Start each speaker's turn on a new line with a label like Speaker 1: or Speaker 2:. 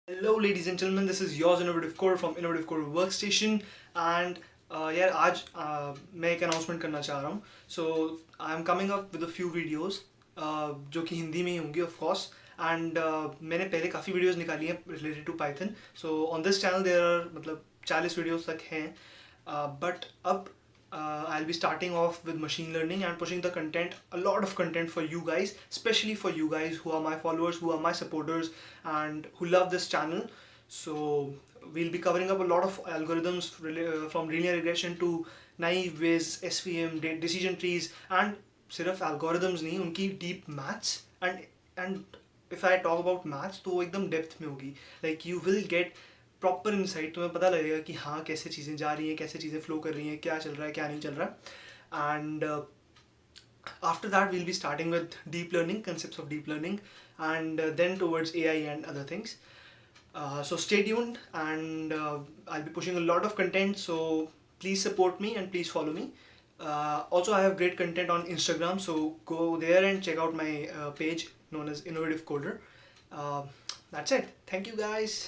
Speaker 1: Hello ladies and gentlemen, this is yours Innovative Core from Innovative Core Workstation and यार आज मैं एक announcement करना चाह रहा हूँ. So I am coming up with a few videos जो कि हिंदी में ही होंगी ऑफ कोर्स. एंड मैंने पहले काफ़ी वीडियोस निकाली हैं related to Python. So on this channel there are मतलब 40 वीडियोस तक हैं. But अब I'll be starting off with machine learning and pushing the content, a lot of content for you guys, especially for you guys who are my followers, who are my supporters, and who love this channel. So we'll be covering up a lot of algorithms from linear regression to naive ways, SVM, decision trees, and सिर्फ algorithms नहीं, उनकी deep maths and if I talk about maths तो वो एकदम depth में होगी. Like you will get proper insight. तुम्हें पता लगेगा कि हाँ कैसे चीज़ें जा रही हैं, कैसे चीज़ें फ्लो कर रही हैं, क्या चल रहा है, क्या नहीं चल रहा. And after that we'll be starting with deep learning, concepts of deep learning, and then towards AI and other things. So stay tuned and I'll be pushing a lot of content, so please support me and please follow me. Also I have great content on Instagram, so go there and check out my page known as Innovative Coder. That's it. Thank you guys.